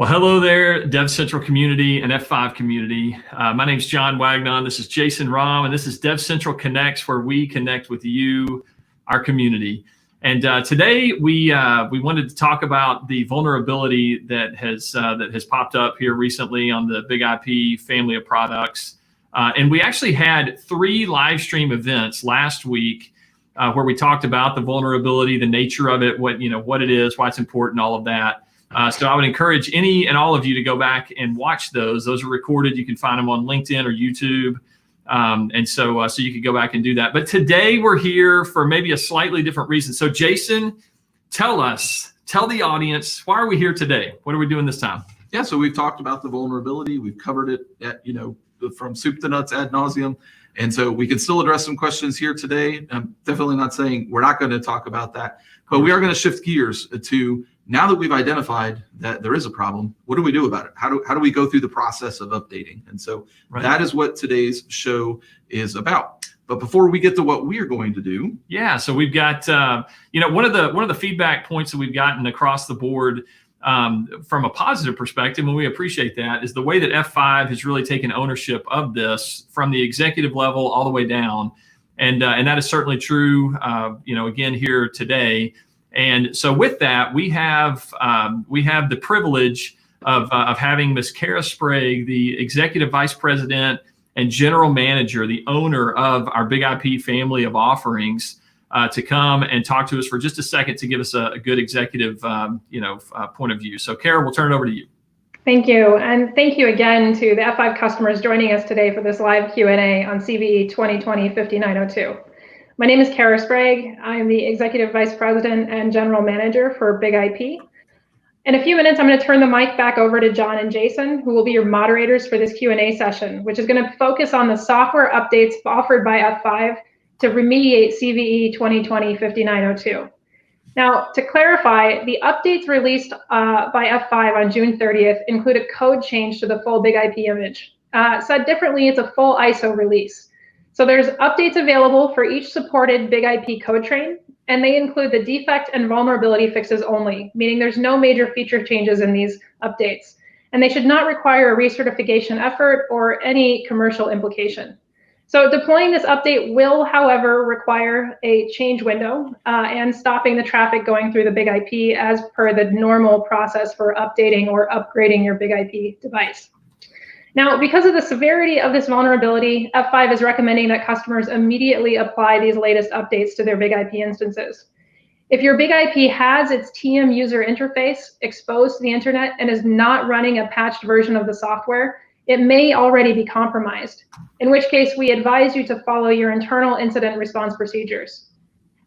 Well, hello there, DevCentral community and F5 community. My name's John Wagnon. This is Jason Rahm, and this is DevCentral Connects, where we connect with you, our community. And today we wanted to talk about the vulnerability that has popped up here recently on the Big IP family of products. And we actually had 3 live stream events last week where we talked about the vulnerability, the nature of it, what it is, why it's important, all of that. So I would encourage any and all of you to go back and watch those. Those are recorded. You can find them on LinkedIn or YouTube. And so you can go back and do that. But today we're here for maybe a slightly different reason. So Jason, tell the audience, why are we here today? What are we doing this time? Yeah, so we've talked about the vulnerability. We've covered it at, from soup to nuts ad nauseum. And so we can still address some questions here today. I'm definitely not saying we're not going to talk about that, but we are going to shift gears to, now that we've identified that there is a problem, what do we do about it? How do we go through the process of updating? And so that is what today's show is about. But before we get to what we are going to do, so we've got one of the feedback points that we've gotten across the board from a positive perspective, and we appreciate that, is the way that F5 has really taken ownership of this from the executive level all the way down, and that is certainly true. Again here today. And so with that, we have the privilege of having Ms. Kara Sprague, the Executive Vice President and General Manager, the owner of our Big IP family of offerings, to come and talk to us for just a second to give us a good executive point of view. So Kara, we'll turn it over to you. Thank you. And thank you again to the F5 customers joining us today for this live Q&A on CVE 2020-5902. My name is Kara Sprague. I'm the Executive Vice President and General Manager for Big IP. In a few minutes, I'm going to turn the mic back over to John and Jason, who will be your moderators for this Q&A session, which is going to focus on the software updates offered by F5 to remediate CVE 2020-5902. Now, to clarify, the updates released by F5 on June 30th include a code change to the full Big IP image. Said differently, it's a full ISO release. So there's updates available for each supported Big IP code train, and they include the defect and vulnerability fixes only, meaning there's no major feature changes in these updates. And they should not require a recertification effort or any commercial implication. So deploying this update will, however, require a change window and stopping the traffic going through the Big IP as per the normal process for updating or upgrading your Big IP device. Now, because of the severity of this vulnerability, F5 is recommending that customers immediately apply these latest updates to their Big IP instances. If your Big IP has its TM user interface exposed to the internet and is not running a patched version of the software, it may already be compromised, in which case we advise you to follow your internal incident response procedures.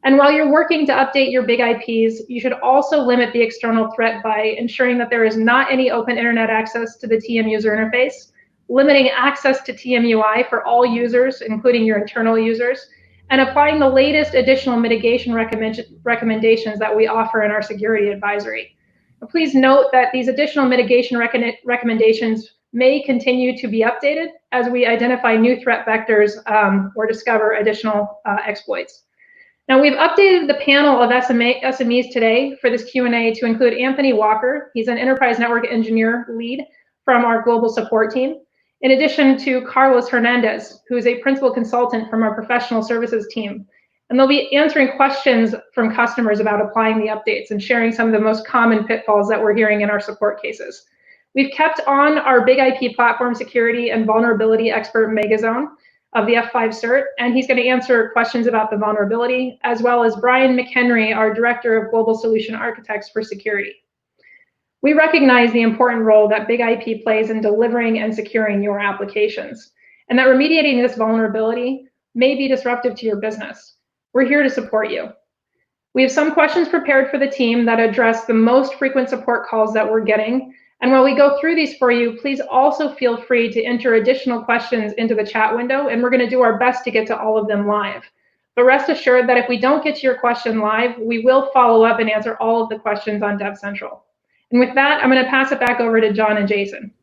And while you're working to update your Big IPs, you should also limit the external threat by ensuring that there is not any open internet access to the TM user interface, limiting access to TMUI for all users, including your internal users, and applying the latest additional mitigation recommendations that we offer in our security advisory. Now, please note that these additional mitigation recommendations may continue to be updated as we identify new threat vectors or discover additional exploits. Now, we've updated the panel of SMEs today for this Q&A to include Anthony Walker. He's an enterprise network engineer lead from our global support team, in addition to Carlos Hernandez, who is a principal consultant from our professional services team. And they'll be answering questions from customers about applying the updates and sharing some of the most common pitfalls that we're hearing in our support cases. We've kept on our Big IP platform security and vulnerability expert Megazone of the F5 cert, and he's going to answer questions about the vulnerability, as well as Brian McHenry, our Director of Global Solution Architects for Security. We recognize the important role that Big IP plays in delivering and securing your applications, and that remediating this vulnerability may be disruptive to your business. We're here to support you. We have some questions prepared for the team that address the most frequent support calls that we're getting. And while we go through these for you, please also feel free to enter additional questions into the chat window, and we're going to do our best to get to all of them live. But rest assured that if we don't get to your question live, we will follow up and answer all of the questions on DevCentral. And with that, I'm going to pass it back over to John and Jason.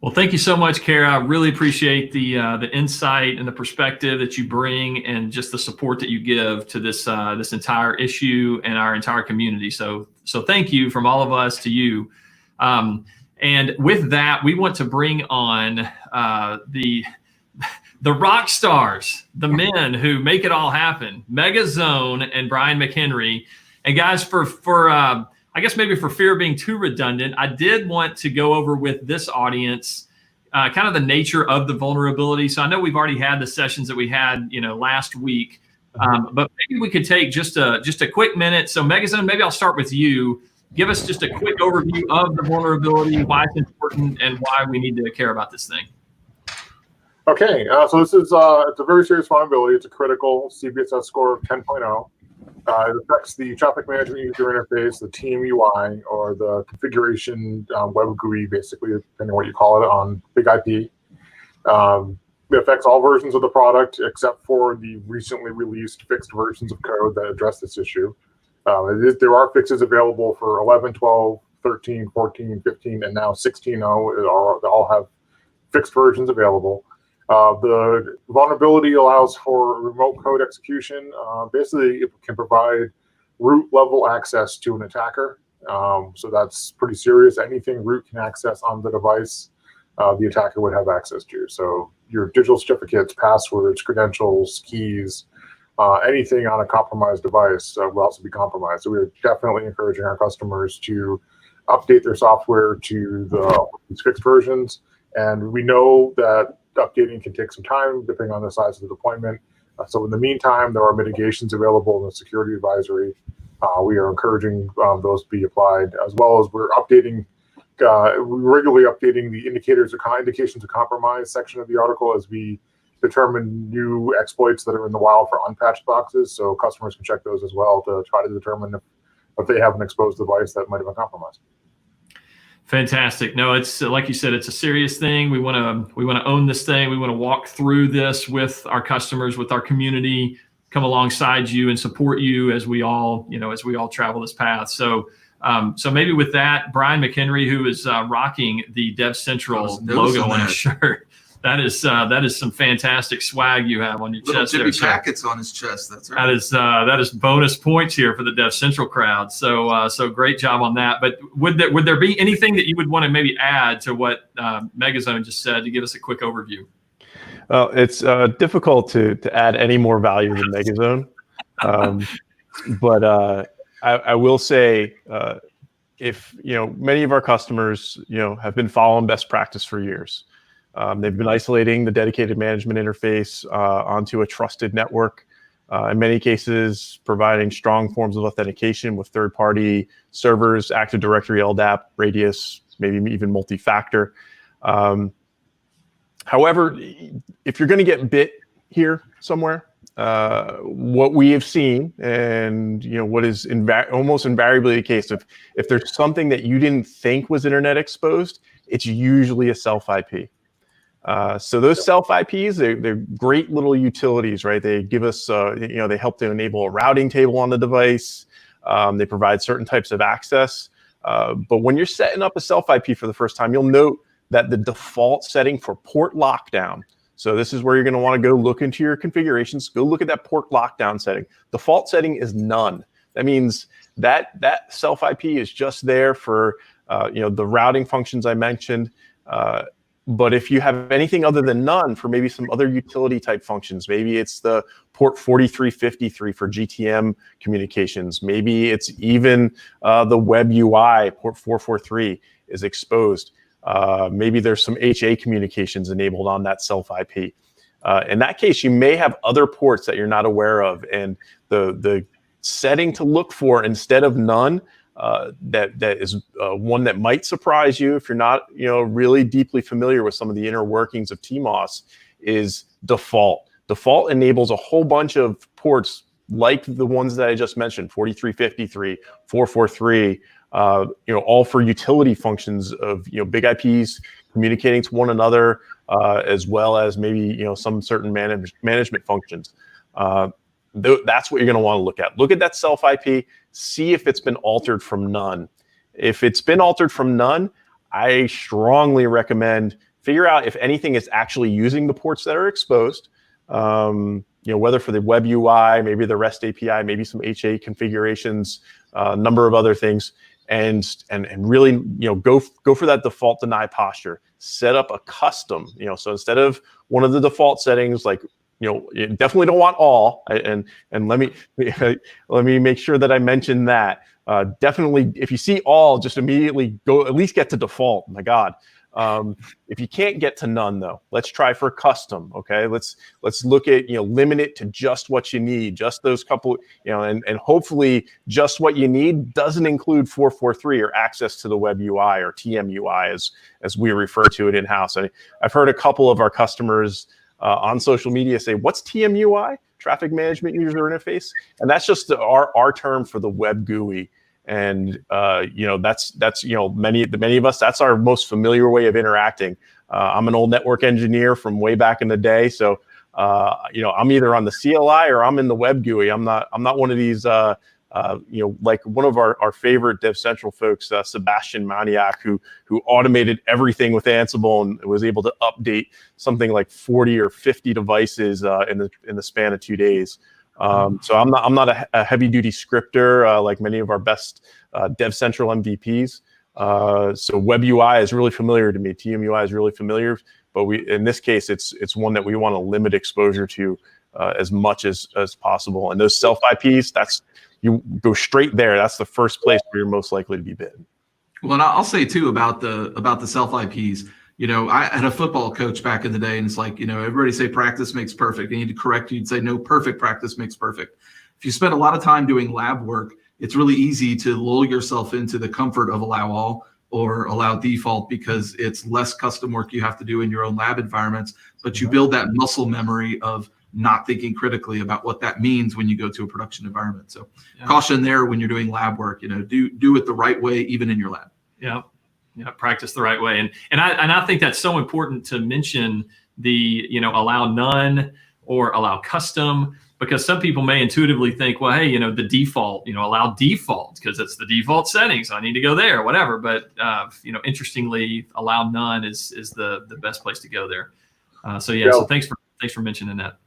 Well, thank you so much, Kara. I really appreciate the insight and the perspective that you bring, and just the support that you give to this this entire issue and our entire community. So thank you from all of us to you. And with that, we want to bring on the rock stars, the men who make it all happen, Megazone and Brian McHenry. And guys, for I guess maybe for fear of being too redundant, I did want to go over with this audience kind of the nature of the vulnerability. So I know we've already had the sessions that we had, last week, but maybe we could take just a quick minute. So Megazone, maybe I'll start with you. Give us just a quick overview of the vulnerability, why it's important, and why we need to care about this thing. Okay, so this is it's a very serious vulnerability. It's a critical CVSS score of 10.0. It affects the traffic management user interface, the team UI, or the configuration web GUI, basically, depending on what you call it, on Big IP. It affects all versions of the product except for the recently released fixed versions of code that address this issue. There are fixes available for 11, 12, 13, 14, 15, and now 16.0. They all have fixed versions available. The vulnerability allows for remote code execution. Basically, it can provide root level access to an attacker. So that's pretty serious. Anything root can access on the device, the attacker would have access to. So your digital certificates, passwords, credentials, keys, anything on a compromised device will also be compromised. So we're definitely encouraging our customers to update their software to these fixed versions. And we know that updating can take some time depending on the size of the deployment. So in the meantime, there are mitigations available in the security advisory. We are encouraging those to be applied, as well as we're regularly updating the indications of compromise section of the article as we determine new exploits that are in the wild for unpatched boxes. So customers can check those as well to try to determine if they have an exposed device that might have been compromised. Fantastic. No, it's like you said, it's a serious thing. We want to own this thing. We want to walk through this with our customers, with our community, come alongside you and support you as we all travel this path. So maybe with that, Brian McHenry, who is rocking the DevCentral logo on his shirt. That is some fantastic swag you have on your chest. Jimmy Packets on his chest. That's right. That is bonus points here for the DevCentral crowd. So great job on that. But would there be anything that you would want to maybe add to what Megazone just said to give us a quick overview? Well, it's difficult to add any more value than Megazone, but I will say if many of our customers have been following best practice for years. They've been isolating the dedicated management interface onto a trusted network, in many cases providing strong forms of authentication with third-party servers, Active Directory, LDAP, Radius, maybe even multi-factor. However, if you're going to get bit here somewhere, what we have seen, and what is almost invariably the case, if there's something that you didn't think was internet exposed, it's usually a self IP. So those self IPs, they're great little utilities, right? They give us, they help to enable a routing table on the device. They provide certain types of access. But when you're setting up a self IP for the first time, you'll note that the default setting for port lockdown. So this is where you're going to want to go look into your configurations, go look at that port lockdown setting. Default setting is none. That means that self IP is just there for the routing functions I mentioned. But if you have anything other than none for maybe some other utility type functions, maybe it's the port 4353 for GTM communications. Maybe it's even the web UI, port 443 is exposed. Maybe there's some HA communications enabled on that self IP. In that case, you may have other ports that you're not aware of. And the setting to look for instead of none, that is one that might surprise you if you're not really deeply familiar with some of the inner workings of TMOS, is default. Default enables a whole bunch of ports like the ones that I just mentioned, 4353, 443, all for utility functions of big IPs communicating to one another, as well as maybe some certain management functions. That's what you're going to want to look at. Look at that self IP, see if it's been altered from none. If it's been altered from none, I strongly recommend figure out if anything is actually using the ports that are exposed. Whether for the web UI, maybe the REST API, maybe some HA configurations, a number of other things, and really, go for that default deny posture. Set up a custom, so instead of one of the default settings, like, you definitely don't want all, and let me make sure that I mention that. Definitely, if you see all, just immediately go, at least get to default. My God. If you can't get to none, though, let's try for custom. Okay, let's look at, limit it to just what you need, just those couple, and hopefully just what you need doesn't include 443 or access to the web UI or TMUI as we refer to it in house. I've heard a couple of our customers on social media say, "What's TMUI? Traffic Management User Interface?" And that's just our term for the web GUI. And that's many of us, that's our most familiar way of interacting. I'm an old network engineer from way back in the day, so I'm either on the CLI or I'm in the web GUI. I'm not one of these like one of our favorite DevCentral folks, Sebastian Maniak, who automated everything with Ansible and was able to update something like 40 or 50 devices in the span of 2 days. So I'm not a heavy duty scripter like many of our best DevCentral MVPs. So web UI is really familiar to me. TMUI is really familiar, but in this case, it's one that we want to limit exposure to as much as possible. And those self IPs, you go straight there. That's the first place where you're most likely to be bitten. Well, and I'll say too about the self IPs. I had a football coach back in the day, and it's like, everybody say practice makes perfect. They need to correct you and say, no, perfect practice makes perfect. If you spend a lot of time doing lab work, it's really easy to lull yourself into the comfort of allow all or allow default, because it's less custom work you have to do in your own lab environments, but you build that muscle memory of not thinking critically about what that means when you go to a production environment. So caution there when you're doing lab work, do it the right way, even in your lab. Yeah, practice the right way. And I think that's so important to mention the, allow none or allow custom, because some people may intuitively think, well, hey, the default, allow default because it's the default setting, so I need to go there, whatever. But, interestingly, allow none is the best place to go there. So thanks for mentioning that.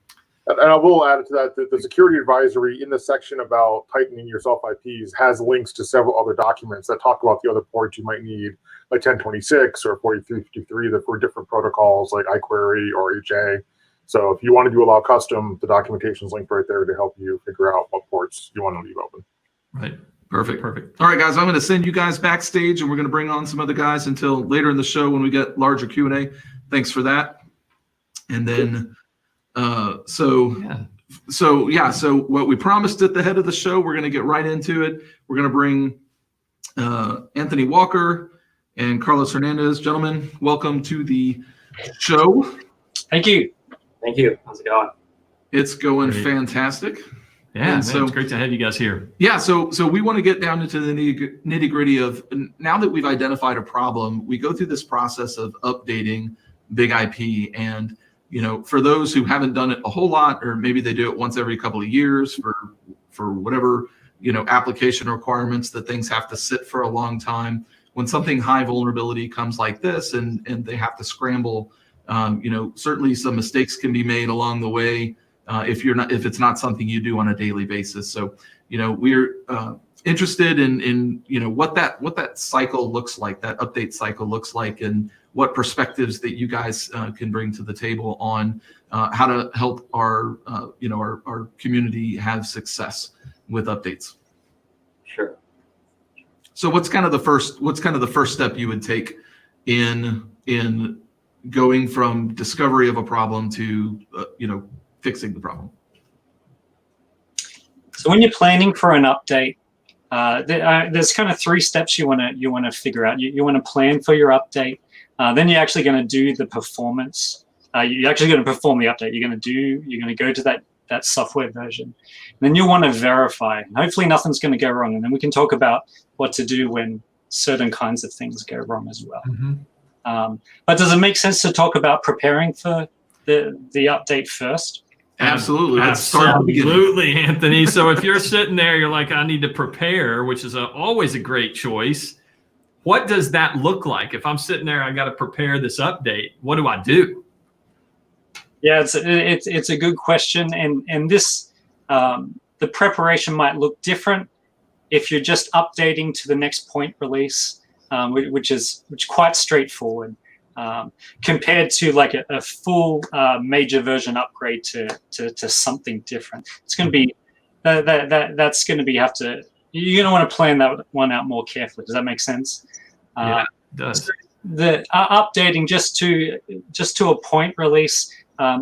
And I will add to that the security advisory in the section about tightening your self IPs has links to several other documents that talk about the other ports you might need, like 1026 or 4353, that for different protocols like iQuery or HA. So if you want to do allow custom, the documentation is linked right there to help you figure out what ports you want to leave open. Right. Perfect. All right, guys, I'm going to send you guys backstage, and we're going to bring on some other guys until later in the show when we get larger Q&A. Thanks for that. And then, so what we promised at the head of the show, we're going to get right into it. We're going to bring Anthony Walker and Carlos Hernandez. Gentlemen, welcome to the show. Thank you. How's it going? It's going Great. Fantastic. Yeah, man, so it's great to have you guys here. Yeah, so we want to get down into the nitty gritty of, now that we've identified a problem, we go through this process of updating Big IP. And for those who haven't done it a whole lot, or maybe they do it once every couple of years for whatever application requirements that things have to sit for a long time. When something high vulnerability comes like this, and they have to scramble, certainly some mistakes can be made along the way if it's not something you do on a daily basis. So we're interested in what that cycle looks like, that update cycle looks like, and what perspectives that you guys can bring to the table on how to help our community have success with updates. Sure. So what's kind of the first step you would take in going from discovery of a problem to fixing the problem? So when you're planning for an update, there's kind of 3 steps you want to figure out. You want to plan for your update. Then you're actually going to do the performance. You're actually going to perform the update. You're going to go to that software version. And then you want to verify. Hopefully nothing's going to go wrong. And then we can talk about what to do when certain kinds of things go wrong as well. Mm-hmm. But does it make sense to talk about preparing for the update first? Absolutely. Let's start at the beginning. Absolutely, Anthony. So if you're sitting there, you're like, I need to prepare, which is always a great choice. what does that look like? If I'm sitting there, I got to prepare this update. What do I do? Yeah, it's a good question, and this the preparation might look different if you're just updating to the next point release, which is quite straightforward, compared to like a full major version upgrade to something different. It's going to be that's going to be you're going to want to plan that one out more carefully. Does that make sense? Yeah, it does. The updating just to a point release.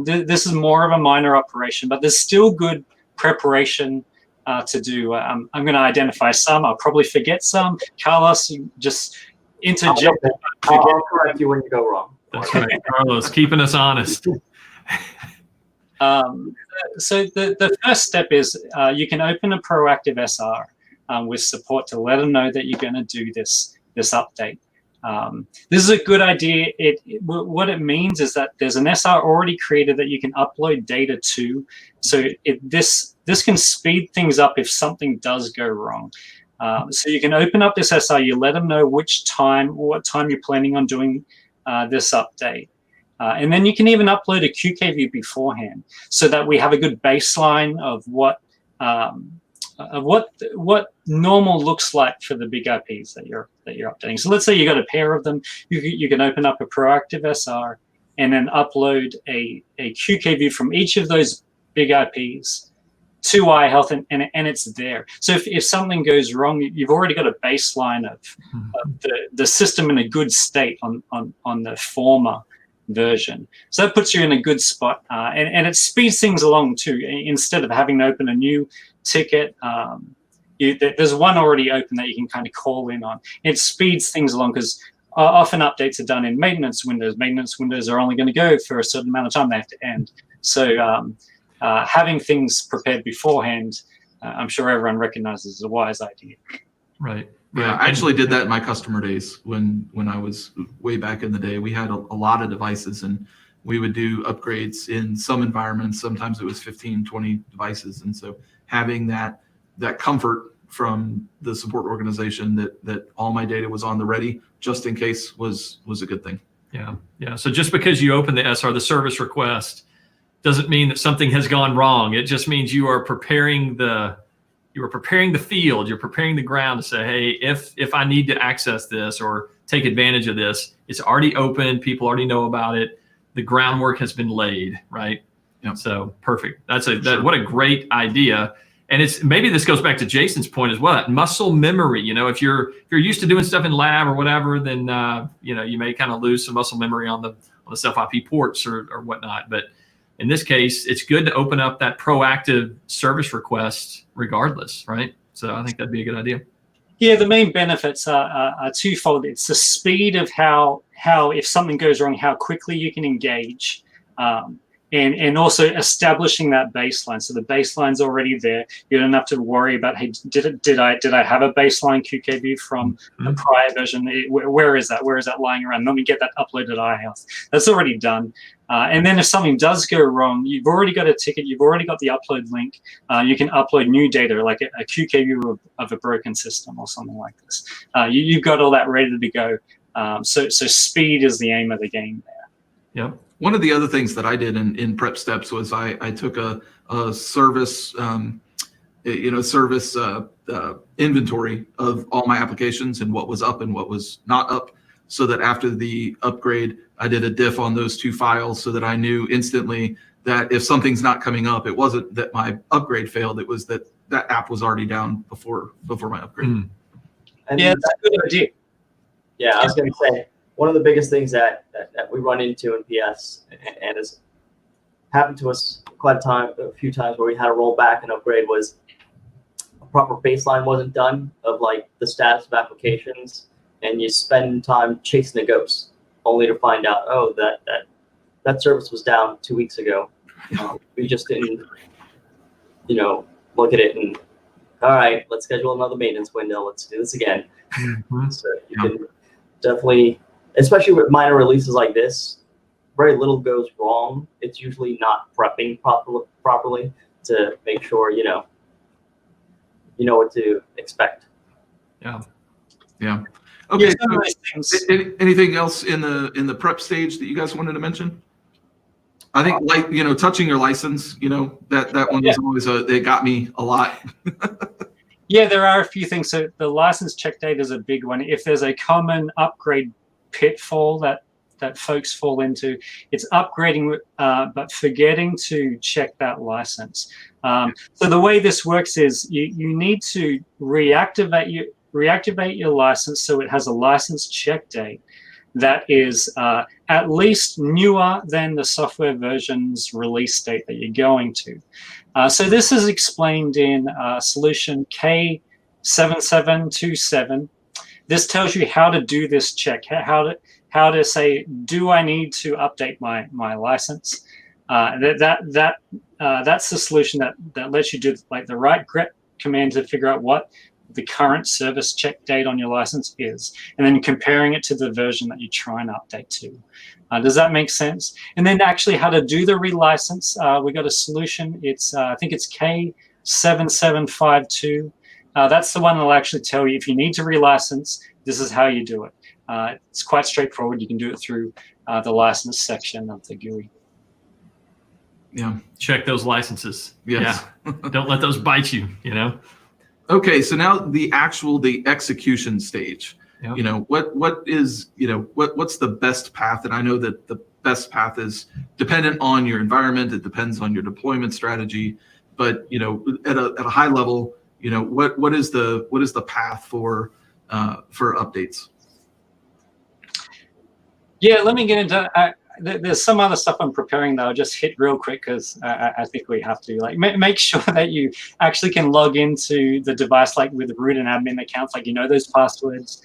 This is more of a minor operation, but there's still good preparation to do. I'm going to identify some. I'll probably forget some. Carlos, you just interject. I'll correct you when you go wrong. That's right, Carlos, keeping us honest. So the first step is you can open a proactive SR with support to let them know that you're going to do this update. This is a good idea. What it means is that there's an SR already created that you can upload data to. So this can speed things up if something does go wrong. So you can open up this SR, you let them know what time you're planning on doing this update. And then you can even upload a QKView beforehand so that we have a good baseline of what normal looks like for the big IPs that you're updating. So let's say you got a pair of them. You can open up a proactive SR and then upload a QKView from each of those big IPs to iHealth, and it's there. So if something goes wrong, you've already got a baseline of the system in a good state on the former version. So that puts you in a good spot, and it speeds things along too. Instead of having to open a new ticket, there's one already open that you can kind of call in on. It speeds things along because often updates are done in maintenance windows. Maintenance windows are only going to go for a certain amount of time. They have to end. So having things prepared beforehand, I'm sure everyone recognizes is a wise idea. Right. Yeah, I actually did that in my customer days when I was way back in the day. We had a lot of devices, and we would do upgrades in some environments. Sometimes it was 15, 20 devices. And so having that comfort from the support organization that all my data was on the ready, just in case, was a good thing. Yeah. Yeah. So just because you open the SR, the service request, doesn't mean that something has gone wrong. It just means you are preparing the field, you're preparing the ground to say, hey, if I need to access this or take advantage of this, it's already open. People already know about it. The groundwork has been laid, right? Yep. So perfect. What a great idea. And maybe this goes back to Jason's point as well. That muscle memory. If you're used to doing stuff in lab or whatever, then you may kind of lose some muscle memory on the self-IP ports or whatnot. But in this case, it's good to open up that proactive service request regardless, right? So I think that'd be a good idea. Yeah, the main benefits are twofold. It's the speed of how if something goes wrong, how quickly you can engage, and also establishing that baseline. So the baseline's already there. You don't have to worry about, hey, did I have a baseline QKView from a prior version? Where is that? Where is that lying around? Let me get that uploaded to iHealth. That's already done. And then if something does go wrong, you've already got a ticket. You've already got the upload link. You can upload new data, like a QKView of a broken system or something like this. You've got all that ready to go. So speed is the aim of the game there. Yep. One of the other things that I did in prep steps was I took a service, inventory of all my applications and what was up and what was not up, so that after the upgrade, I did a diff on those two files so that I knew instantly that if something's not coming up, it wasn't that my upgrade failed. It was that app was already down before my upgrade. And Yeah, that's a good idea. Yeah, I was going to say, one of the biggest things that we run into in PS, and has happened to us a few times where we had to roll back and upgrade, was a proper baseline wasn't done of like the status of applications, and you spend time chasing a ghost only to find out, oh, that service was down 2 weeks ago. We just didn't, look at it and, all right, let's schedule another maintenance window. Let's do this again. So you can definitely, especially with minor releases like this, very little goes wrong. It's usually not prepping properly to make sure you know what to expect. Yeah. Okay. Yeah, some of those things. Anything else in the prep stage that you guys wanted to mention? I think, like, touching your license, that one was always it got me a lot. Yeah, there are a few things. So the license check date is a big one. If there's a common upgrade pitfall that folks fall into, it's upgrading but forgetting to check that license. So the way this works is you need to reactivate your license so it has a license check date that is at least newer than the software version's release date that you're going to. So this is explained in solution K7727. This tells you how to do this check, how to say, do I need to update my license? That's the solution that lets you do like the right grep command to figure out what the current service check date on your license is, and then comparing it to the version that you're trying to update to. Does that make sense? And then actually how to do the relicense, we got a solution. It's I think it's K7752. That's the one that'll actually tell you if you need to relicense, this is how you do it. It's quite straightforward. You can do it through the license section of the GUI. Yeah. Check those licenses. Yes. Yeah. Don't let those bite you, Okay, so now the execution stage. Yep. What's the best path? And I know that the best path is dependent on your environment. It depends on your deployment strategy. But at a high level, what is the path for updates? Yeah, let me get into. There's some other stuff I'm preparing that I'll just hit real quick because I think we have to make sure that you actually can log into the device like with root and admin accounts, like those passwords.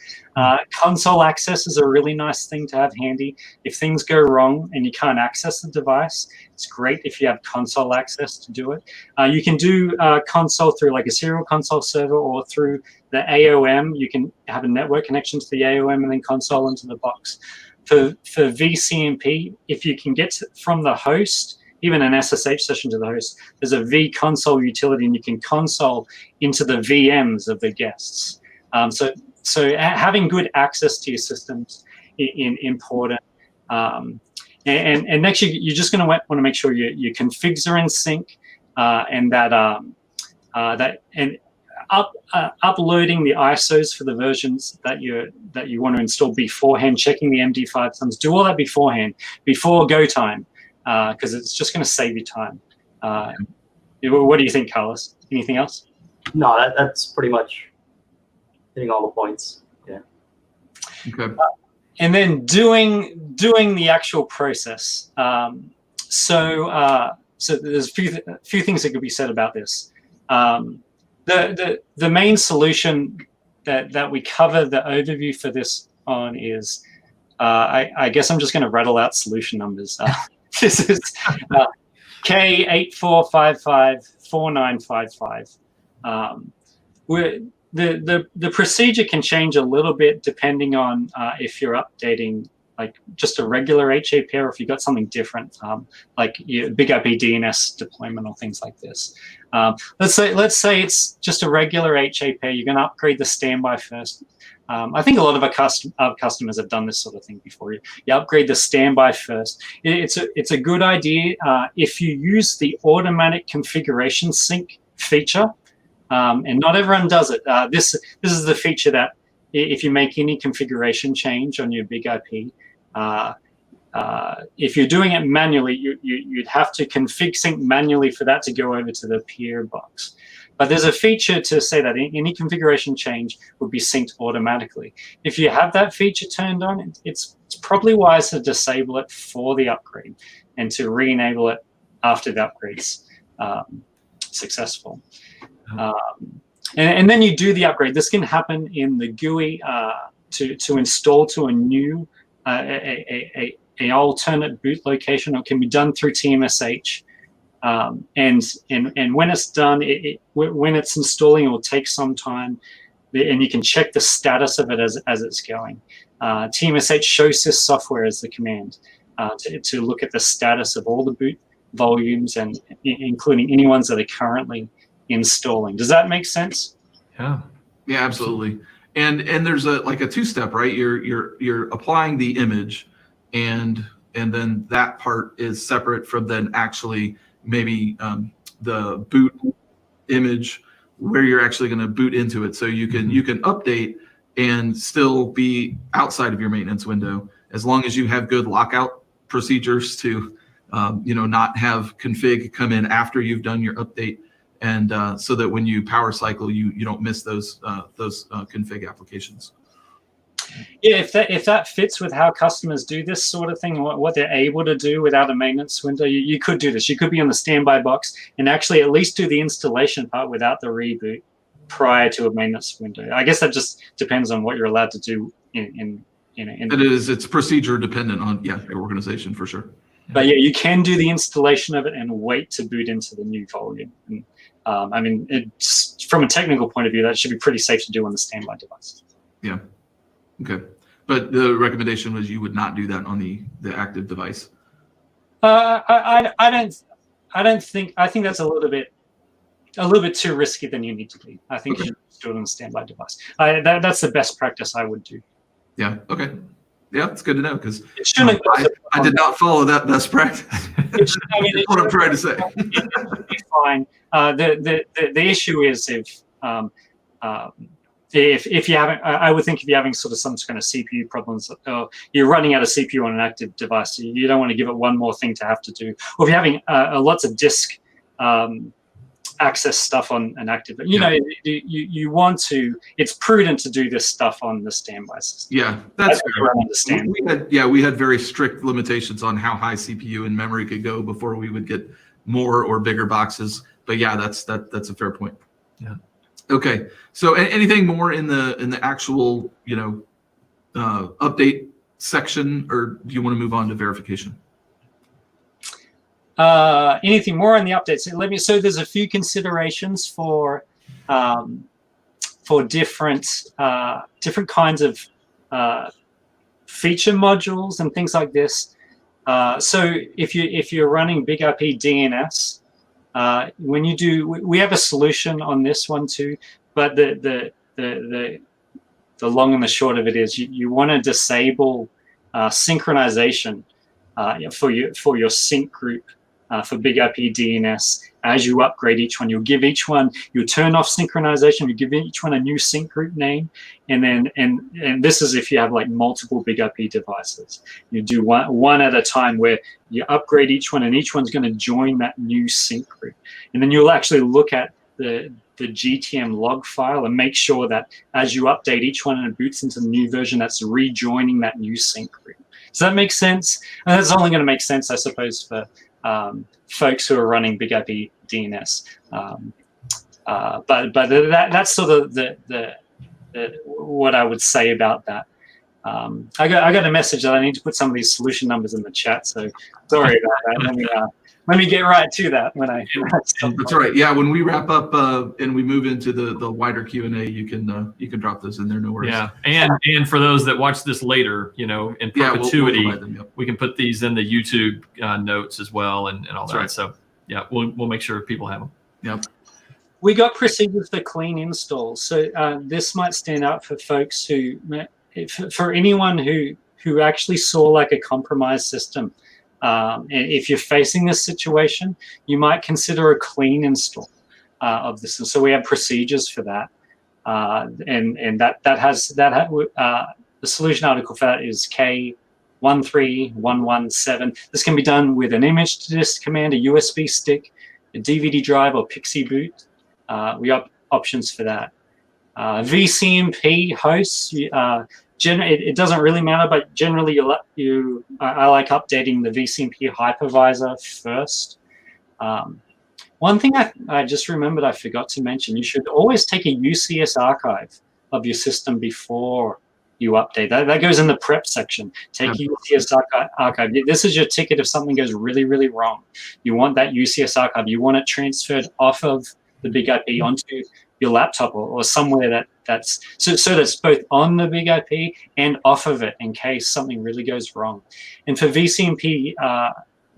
Console access is a really nice thing to have handy. If things go wrong and you can't access the device, it's great if you have console access to do it. You can do console through like a serial console server or through the AOM. You can have a network connection to the AOM and then console into the box. For vCMP, if you can get from the host, even an SSH session to the host, there's a vConsole utility, and you can console into the VMs of the guests. So having good access to your systems is important. And next, you're just going to want to make sure your configs are in sync, and that uploading the ISOs for the versions that you want to install beforehand, checking the MD5 sums, do all that beforehand, before go time, because it's just going to save you time. What do you think, Carlos? Anything else? No, that's pretty much hitting all the points. Yeah. Okay. And then doing the actual process. So there's a few things that could be said about this. The main solution that we cover the overview for this on is, I guess I'm just going to rattle out solution numbers. This is K84554955. The procedure can change a little bit depending on if you're updating like just a regular HA pair, or if you've got something different, like your big IP DNS deployment or things like this. Let's say it's just a regular HA pair. You're going to upgrade the standby first. I think a lot of our customers have done this sort of thing before. You upgrade the standby first. It's a good idea if you use the automatic configuration sync feature, and not everyone does it. This is the feature that if you make any configuration change on your big IP, if you're doing it manually, you'd have to config sync manually for that to go over to the peer box. But there's a feature to say that any configuration change would be synced automatically. If you have that feature turned on, it's probably wise to disable it for the upgrade and to re-enable it after the upgrade's successsul. And then you do the upgrade. This can happen in the GUI to install to a new an alternate boot location, or it can be done through TMSH. And when it's done, when it's installing, it will take some time, and you can check the status of it as it's going. TMSH shows this software as the command to look at the status of all the boot volumes, and including any ones that are currently installing. Does that make sense? Yeah. Yeah, absolutely. And there's a two-step, right? You're applying the image, and then that part is separate from then actually maybe the boot image where you're actually going to boot into it. So you can update and still be outside of your maintenance window as long as you have good lockout procedures to not have config come in after you've done your update, and so that when you power cycle, you don't miss those config applications. Yeah, if that fits with how customers do this sort of thing, what they're able to do without a maintenance window, you could do this. You could be on the standby box and actually at least do the installation part without the reboot prior to a maintenance window. I guess that just depends on what you're allowed to do It's procedure dependent on your organization for sure. But yeah, you can do the installation of it and wait to boot into the new volume. And, I mean, it's, from a technical point of view, that should be pretty safe to do on the standby device. Yeah. Okay. But the recommendation was you would not do that on the active device. I think that's a little bit too risky than you need to be. I think you should do it on a standby device. That's the best practice I would do. Yeah. Okay. Yeah, it's good to know because I did not follow that best practice. That's what I'm trying to say. It's fine. The issue is if you haven't, I would think if you're having sort of some kind of CPU problems, or you're running out of CPU on an active device, you don't want to give it one more thing to have to do. Or if you're having lots of disk access stuff on an active, you want to. It's prudent to do this stuff on the standby system. Yeah, that's fair. I understand. We had very strict limitations on how high CPU and memory could go before we would get more or bigger boxes. But yeah, that's a fair point. Yeah. Okay. So anything more in the actual update section, or do you want to move on to verification? Anything more on the updates? So there's a few considerations for different kinds of feature modules and things like this. So if you're running Big IP DNS, when you do, we have a solution on this one too. But the long and the short of it is you want to disable synchronization for your sync group. For Big IP DNS, as you upgrade each one, you'll turn off synchronization, you give each one a new sync group name, and this is if you have like multiple Big IP devices. You do one at a time where you upgrade each one, and each one's going to join that new sync group. And then you'll actually look at the GTM log file and make sure that as you update each one and it boots into the new version, that's rejoining that new sync group. Does that make sense? And that's only going to make sense, I suppose, for folks who are running Big IP DNS, but that's sort of the what I would say about that. I got a message that I need to put some of these solution numbers in the chat, so sorry about that. Let me get right to that when I. That's all right. Yeah, when we wrap up and we move into the wider Q&A, you can drop those in there. No worries. Yeah, and for those that watch this later, in perpetuity, we can put these in the YouTube notes as well and all that. Right. So yeah, we'll make sure people have them. Yep. We got procedures for clean installs. So this might stand out for folks for anyone who actually saw like a compromised system. And if you're facing this situation, you might consider a clean install of this. And so we have procedures for that. And the solution article for that is K13117. This can be done with an image to disk command, a USB stick, a DVD drive, or Pixie boot. We have options for that. VCMP hosts, it doesn't really matter, but generally I like updating the VCMP hypervisor first. One thing I just remembered I forgot to mention, you should always take a UCS archive of your system before you update. That goes in the prep section. Take a UCS archive. This is your ticket if something goes really, really wrong. You want that UCS archive. You want it transferred off of the Big IP onto your laptop or somewhere that's so that's both on the Big IP and off of it in case something really goes wrong. And for VCMP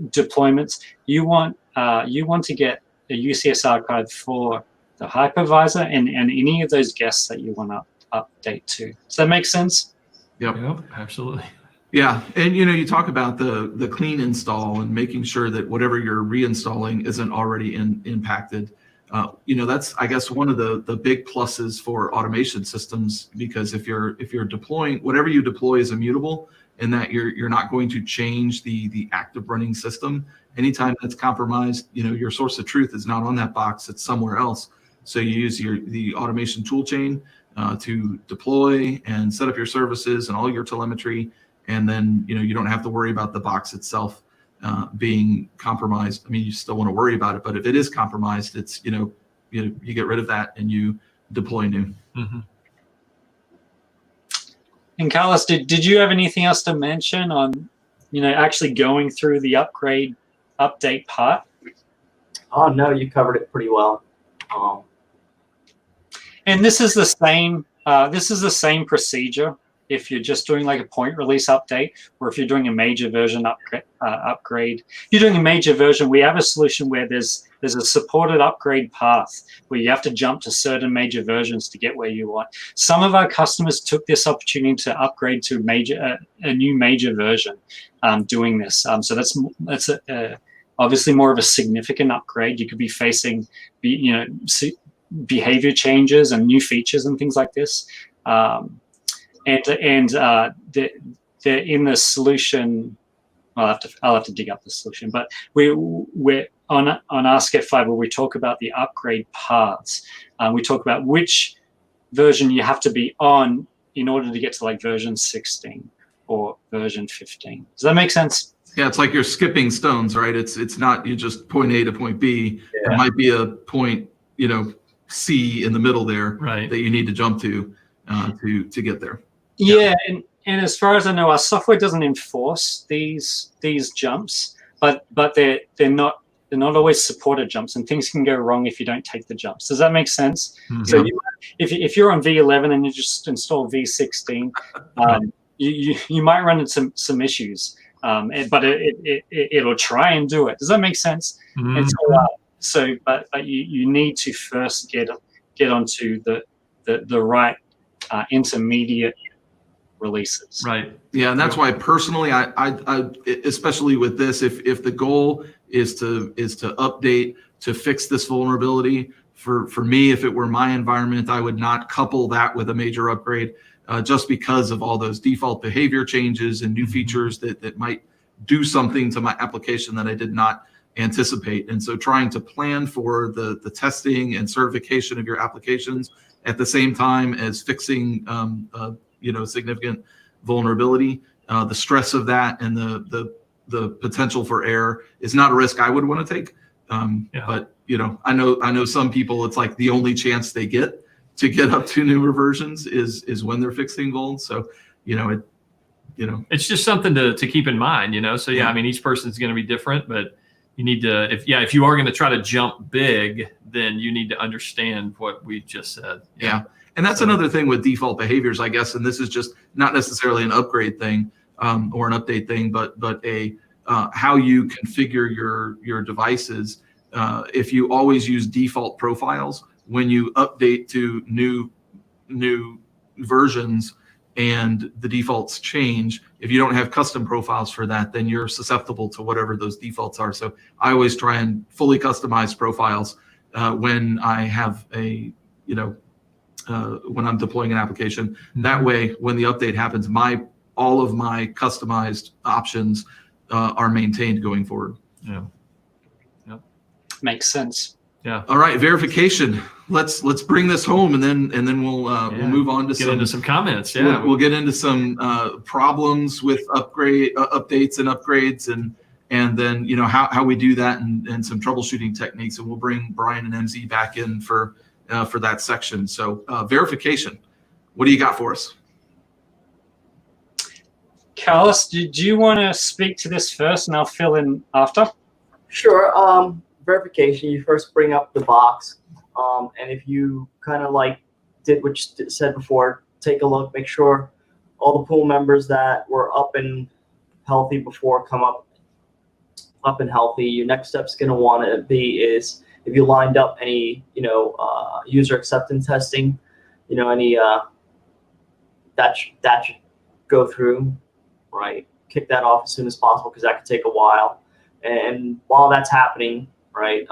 deployments, you want to get a UCS archive for the hypervisor and any of those guests that you want to update to. Does that make sense? Yep. Yep, absolutely. Yeah, and you talk about the clean install and making sure that whatever you're reinstalling isn't already impacted. That's, I guess, one of the big pluses for automation systems, because if you're deploying, whatever you deploy is immutable, and that you're not going to change the active running system. Anytime that's compromised, your source of truth is not on that box, it's somewhere else. So you use the automation tool chain to deploy and set up your services and all your telemetry, and then you don't have to worry about the box itself being compromised. I mean, you still want to worry about it, but if it is compromised, it's you get rid of that and you deploy new. Mm-hmm. And Carlos, did you have anything else to mention on actually going through the update part? Oh no, you covered it pretty well. And this is the same. This is the same procedure if you're just doing like a point release update, or if you're doing a major version upgrade. If you're doing a major version, we have a solution where there's a supported upgrade path where you have to jump to certain major versions to get where you want. Some of our customers took this opportunity to upgrade to a new major version doing this. So that's obviously more of a significant upgrade. You could be facing behavior changes and new features and things like this. They're in the solution. I'll have to dig up the solution, but we're on Ask F5 where we talk about the upgrade paths. We talk about which version you have to be on in order to get to like version 16 or version 15. Does that make sense? Yeah, it's like you're skipping stones, right? It's not you just point A to point B. Yeah. There might be a point, C in the middle there, Right, that you need to jump to get there. Yeah, and as far as I know, our software doesn't enforce these jumps, but they're not always supported jumps, and things can go wrong if you don't take the jumps. Does that make sense? Mm-hmm. So if you're on V11 and you just install V16, you might run into some issues, but it'll try and do it. Does that make sense? Mm-hmm. And but you need to first get onto the right intermediate releases. Right. Yeah, and that's why personally, I especially with this, if the goal is to update to fix this vulnerability, for me, if it were my environment, I would not couple that with a major upgrade, just because of all those default behavior changes and new features that might do something to my application that I did not anticipate. And so trying to plan for the testing and certification of your applications at the same time as fixing significant vulnerability, the stress of that and the potential for error is not a risk I would want to take. But I know some people, it's like the only chance they get to get up to newer versions is when they're fixing vulns. So it's just something to keep in mind. So I mean, each person's going to be different, but you need to, if you are going to try to jump big, then you need to understand what we just said. Yeah. And that's another thing with default behaviors, I guess, and this is just not necessarily an upgrade thing or an update thing, but a how you configure your devices. If you always use default profiles, when you update to new versions and the defaults change, if you don't have custom profiles for that, then you're susceptible to whatever those defaults are. So I always try and fully customize profiles when I have when I'm deploying an application. That way, when the update happens, all of my customized options are maintained going forward. Yeah. Makes sense. Yeah. All right, verification. Let's bring this home, and then we'll move on to get into some comments. Yeah, we'll get into some problems with updates and upgrades, and then how we do that, and some troubleshooting techniques, and we'll bring Brian and MZ back in for that section. So verification, what do you got for us? Carlos, did you want to speak to this first, and I'll fill in after? Sure. Verification, you first bring up the box, and if you kind of like did what you said before, take a look, make sure all the pool members that were up and healthy before come up and healthy. Your next step's going to want to be is if you lined up any user acceptance testing, any that should go through, right? Kick that off as soon as possible because that could take a while. And while that's happening, right,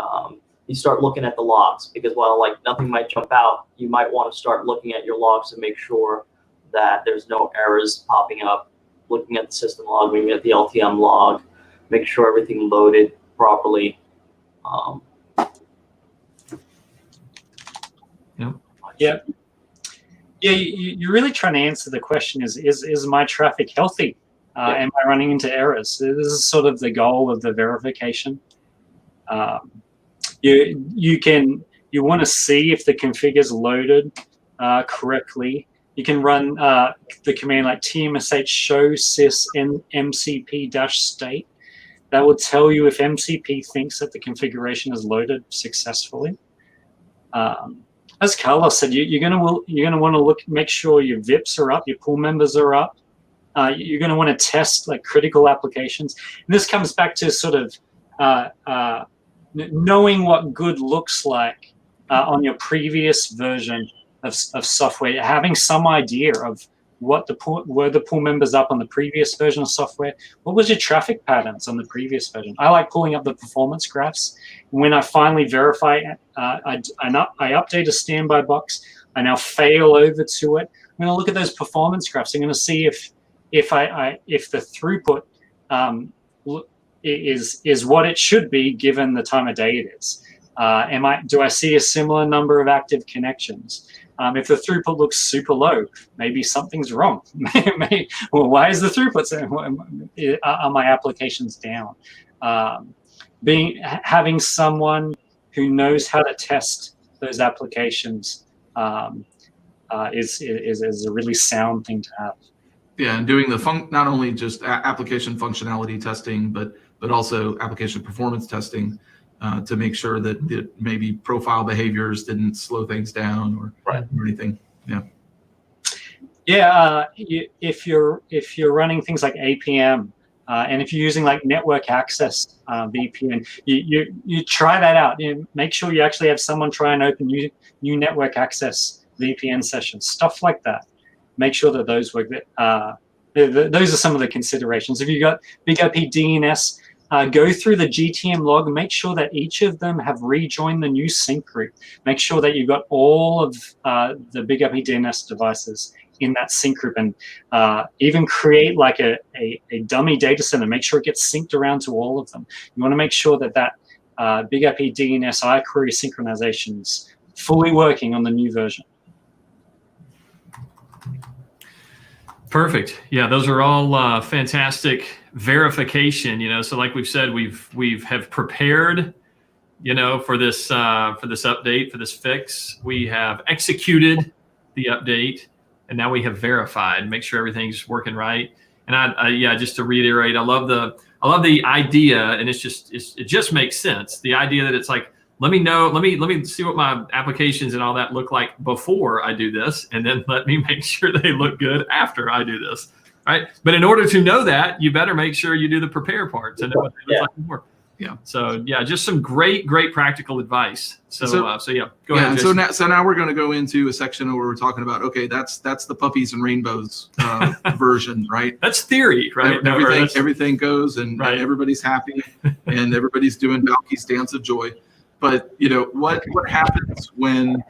you start looking at the logs because while like nothing might jump out, you might want to start looking at your logs to make sure that there's no errors popping up, looking at the system log, looking at the LTM log, make sure everything loaded properly. Yeah. Yeah, you're really trying to answer the question: is my traffic healthy? Am I running into errors? This is sort of the goal of the verification. You want to see if the config is loaded correctly. You can run the command like tmsh show sys mcp-state. That will tell you if MCP thinks that the configuration is loaded successfully. As Carlos said, you're going to want to make sure your VIPs are up, your pool members are up. You're going to want to test like critical applications. And this comes back to sort of knowing what good looks like on your previous version of software, having some idea of what were the pool members up on the previous version of software. What was your traffic patterns on the previous version? I like pulling up the performance graphs. When I finally verify, I update a standby box. I now fail over to it. I'm going to look at those performance graphs. I'm going to see if the throughput is what it should be given the time of day it is. Do I see a similar number of active connections? If the throughput looks super low, maybe something's wrong. Well, why is the throughput so? Are my applications down? Having someone who knows how to test those applications is a really sound thing to have. Yeah, and doing the not only just application functionality testing, but also application performance testing to make sure that maybe profile behaviors didn't slow things down or anything. Yeah. Yeah, if you're running things like APM, and if you're using like network access VPN, you try that out. Make sure you actually have someone try and open new network access VPN sessions, stuff like that. Make sure that those work. Those are some of the considerations. If you've got Big IP DNS, go through the GTM log and make sure that each of them have rejoined the new sync group. Make sure that you've got all of the Big IP DNS devices in that sync group, and even create like a dummy data center. Make sure it gets synced around to all of them. You want to make sure that Big IP DNS iQuery synchronization is fully working on the new version. Perfect. Yeah, those are all fantastic verification. So like we've said, we've prepared, for this update, for this fix. We have executed the update, and now we have verified, make sure everything's working right. And I just to reiterate, I love the idea, and it just makes sense. The idea that it's like, let me see what my applications and all that look like before I do this, and then let me make sure they look good after I do this, right? But in order to know that, you better make sure you do the prepare part to know what they look like before. Yeah. So yeah, just some great practical advice. So yeah, go ahead. Jason. So now we're going to go into a section where we're talking about, okay, that's the puppies and rainbows version, right? That's theory, right? Everything goes and everybody's happy and everybody's doing Valky's dance of joy. But what happens when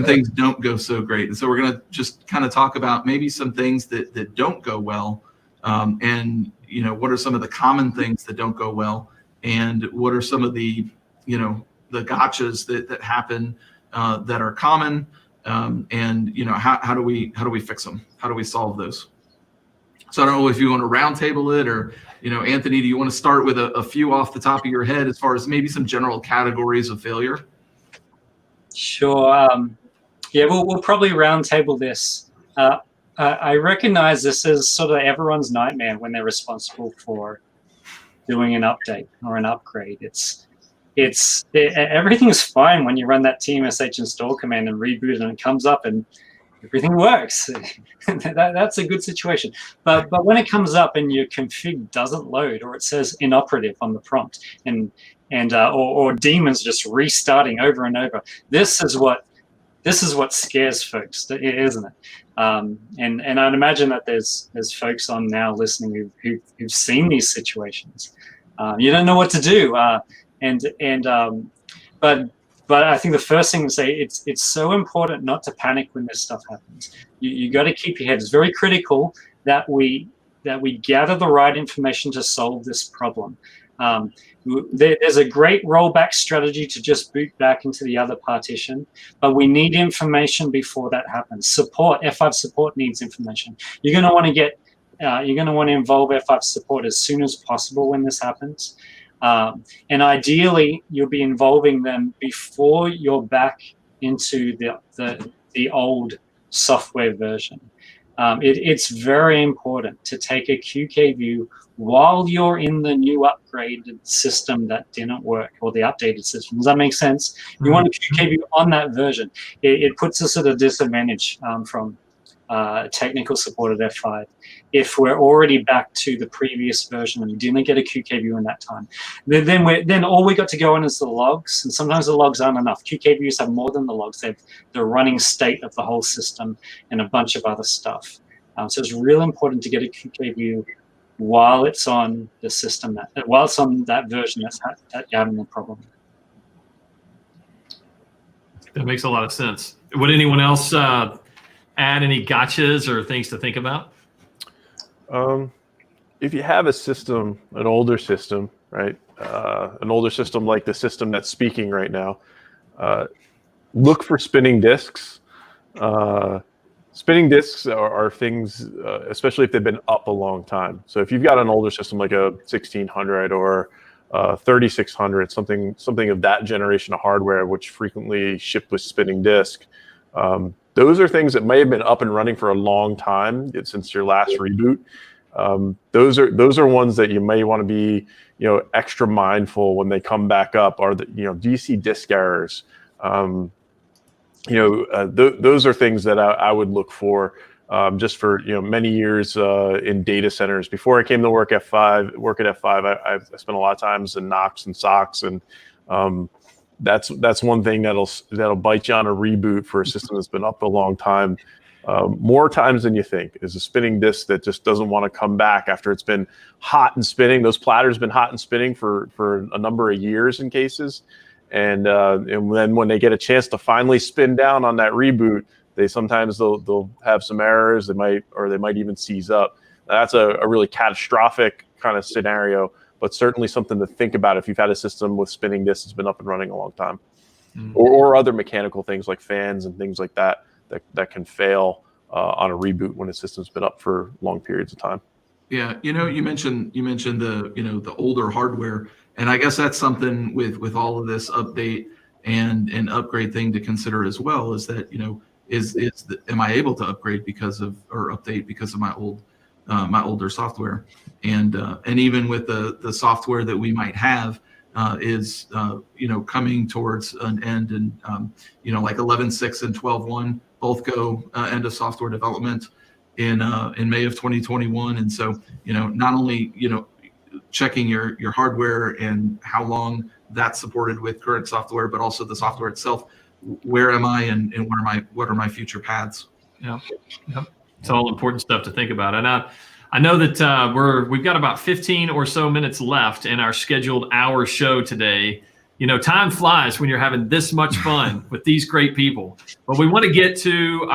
things don't go so great? And so we're going to just kind of talk about maybe some things that don't go well, and what are some of the common things that don't go well, and what are some of the the gotchas that happen that are common, and how do we fix them? How do we solve those? So I don't know if you want to roundtable it, or Anthony, do you want to start with a few off the top of your head as far as maybe some general categories of failure? Sure. Yeah, we'll probably roundtable this. I recognize this as sort of everyone's nightmare when they're responsible for doing an update or an upgrade. Everything's fine when you run that tmsh install command and reboot, and it comes up and everything works. That's a good situation. But when it comes up and your config doesn't load, or it says inoperative on the prompt, or daemons just restarting over and over, this is what this is what scares folks, isn't it? And I'd imagine that there's folks on now listening who've seen these situations. You don't know what to do, but I think the first thing to say, it's so important not to panic when this stuff happens. You got to keep your head. It's very critical that we gather the right information to solve this problem. There's a great rollback strategy to just boot back into the other partition, but we need information before that happens. F5 support needs information. You're going to want to involve F5 support as soon as possible when this happens. And ideally, you'll be involving them before you're back into the old software version. It's very important to take a QK view while you're in the new upgraded system that didn't work, or the updated system. Does that make sense? You want a QK view on that version. It puts us at a disadvantage from technical support at F5 if we're already back to the previous version and we didn't get a QK view in that time. Then all we got to go on is the logs, and sometimes the logs aren't enough. QK views have more than the logs. They've the running state of the whole system and a bunch of other stuff. So it's really important to get a QK view while it's on the system, while it's on that version that you're having the problem. That makes a lot of sense. Would anyone else add any gotchas or things to think about? If you have a system, an older system, right? An older system like the system that's speaking right now, look for spinning disks. Spinning disks are things, especially if they've been up a long time. So if you've got an older system like a 1600 or 3600, something of that generation of hardware, which frequently shipped with spinning disk, those are things that may have been up and running for a long time since your last reboot. Those are ones that you may want to be, extra mindful when they come back up. Are the, do you see disk errors? Those are things that I would look for. Just for many years in data centers before I came to work at F5. I spent a lot of times in NOCs and SOCs, and that's one thing that'll bite you on a reboot for a system that's been up a long time. More times than you think is a spinning disk that just doesn't want to come back after it's been hot and spinning. Those platters been hot and spinning for a number of years in cases, and then when they get a chance to finally spin down on that reboot, they'll have some errors. They might even seize up. That's a really catastrophic kind of scenario, but certainly something to think about if you've had a system with spinning disks that's been up and running a long time, or other mechanical things like fans and things like that can fail on a reboot when a system's been up for long periods of time. Yeah, you mentioned the older hardware, and I guess that's something with all of this update and an upgrade thing to consider as well, is that am I able to upgrade update because of my older software, and even with the software that we might have is coming towards an end, and like 11.6 and 12.1 both go end of software development in May of 2021, and so not only checking your hardware and how long that's supported with current software, but also the software itself. Where am I, and what are my future paths? Yeah, it's all important stuff to think about. And I know that we've got about 15 or so minutes left in our scheduled hour show today. Time flies when you're having this much fun with these great people. But we want to get to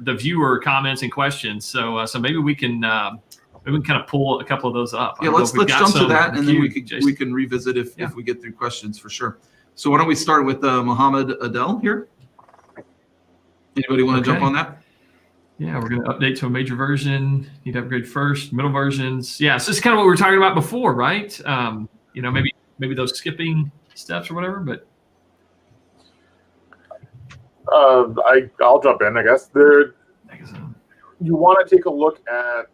the viewer comments and questions. So maybe we can kind of pull a couple of those up. Yeah, let's jump to that, and then we can revisit if we get through questions for sure. So why don't we start with Mohammed Adel here? Anybody want to jump on that? Yeah, we're going to update to a major version. Need to upgrade first, middle versions. Yeah, so this is kind of what we were talking about before, right? Maybe those skipping steps or whatever. But I'll jump in, I guess. You want to take a look at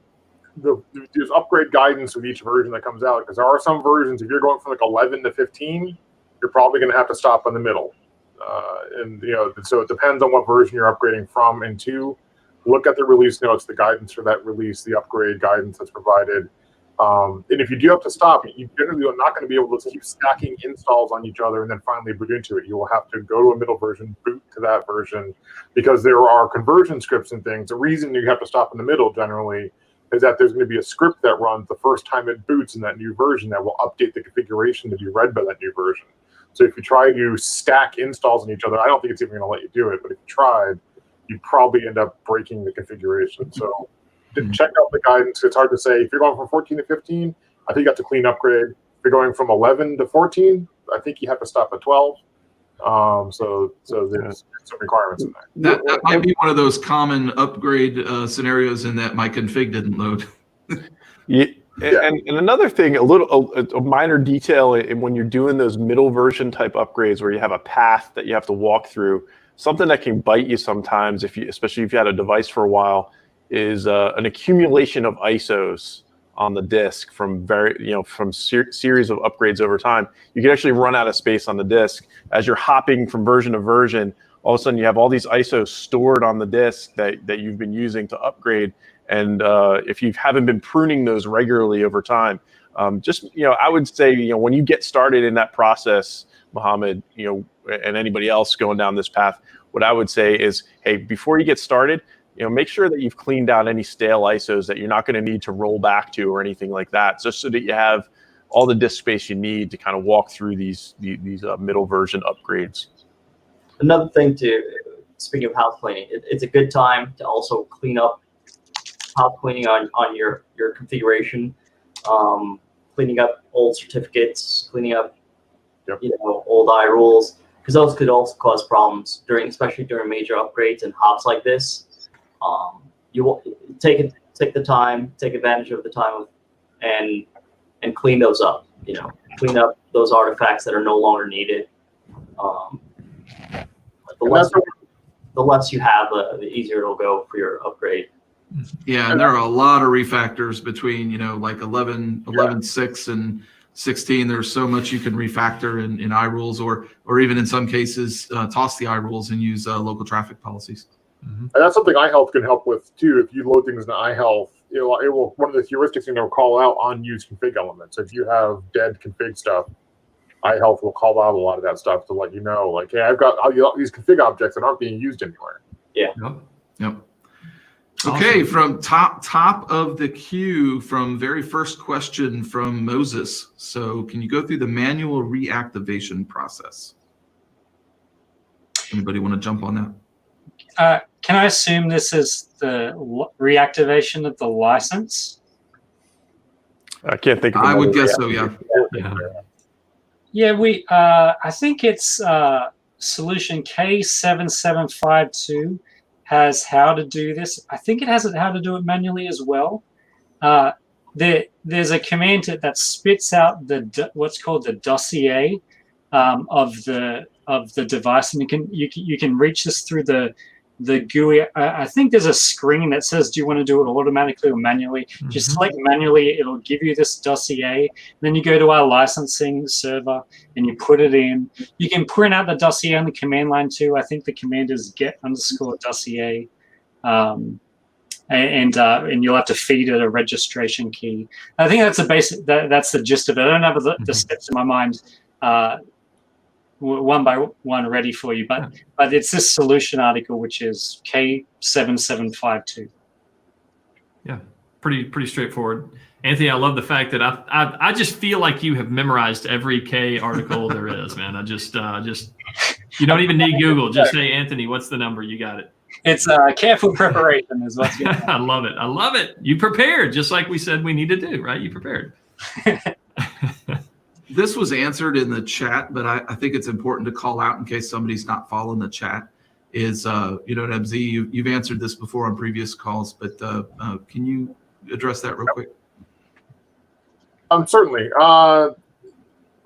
there's upgrade guidance with each version that comes out, because there are some versions, if you're going from like 11 to 15. You're probably going to have to stop in the middle. So it depends on what version you're upgrading from and to. Look at the release notes, the guidance for that release, the upgrade guidance that's provided. And if you do have to stop, you generally are not going to be able to keep stacking installs on each other and then finally boot into it. You will have to go to a middle version, boot to that version, because there are conversion scripts and things. The reason you have to stop in the middle generally is that there's going to be a script that runs the first time it boots in that new version that will update the configuration to be read by that new version. So if you try to stack installs on each other, I don't think it's even going to let you do it. But if you tried, you'd probably end up breaking the configuration. So check out the guidance. It's hard to say. If you're going from 14 to 15, I think you have to clean upgrade. If you're going from 11 to 14, I think you have to stop at 12. So there's some requirements in there. That might be one of those common upgrade scenarios in that my config didn't load. Yeah. And another thing, a minor detail when you're doing those middle version type upgrades where you have a path that you have to walk through, something that can bite you sometimes, especially if you had a device for a while, is an accumulation of ISOs on the disk from series of upgrades over time. You can actually run out of space on the disk as you're hopping from version to version. All of a sudden, you have all these ISOs stored on the disk that you've been using to upgrade. And if you haven't been pruning those regularly over time, I would say, when you get started in that process, Mohammed, and anybody else going down this path, what I would say is, hey, before you get started, make sure that you've cleaned out any stale ISOs that you're not going to need to roll back to or anything like that, just so that you have all the disk space you need to kind of walk through these middle version upgrades. Another thing speaking of house cleaning, it's a good time to also clean up house cleaning on your configuration, cleaning up old certificates, cleaning up old iRules, because those could also cause problems especially during major upgrades and hops like this. You will take the time, take advantage of the time, and clean those up. Clean up those artifacts that are no longer needed. The less you have, the easier it'll go for your upgrade. Yeah, and there are a lot of refactors between like 11.6 and 16. There's so much you can refactor in iRules, or even in some cases toss the iRules and use local traffic policies. Mm-hmm. And that's something iHealth can help with too. If you load things in iHealth, it will one of the heuristics it'll call out unused config elements. If you have dead config stuff, iHealth will call out a lot of that stuff to let you know, like, hey, I've got all these config objects that aren't being used anywhere. Yeah. Yep. Okay, from top of the queue, from very first question from Moses. So can you go through the manual reactivation process? Anybody want to jump on that? Can I assume this is the reactivation of the license? I can't think of I would guess so, yeah. Yeah, I think it's solution K7752 has how to do this. I think it has how to do it manually as well. There's a command that spits out what's called the dossier of the device, and you can reach this through the GUI. I think there's a screen that says, do you want to do it automatically or manually? Mm-hmm. Just select manually, it'll give you this dossier. Then you go to our licensing server and you put it in. You can print out the dossier on the command line too. I think the command is get_dossier. And you'll have to feed it a registration key. I think that's that's the gist of it. I don't have the steps in my mind one by one ready for you, but it's this solution article, which is K7752. Yeah, pretty straightforward. Anthony, I love the fact that I just feel like you have memorized every K article there is, man. I just you don't even need Google. Just say, Anthony, what's the number? You got it. It's careful preparation is what's going on. I love it. You prepared, just like we said we need to do, right? You prepared. This was answered in the chat, but I think it's important to call out in case somebody's not following the chat. Is MZ, you've answered this before on previous calls, but can you address that real quick? Certainly. Our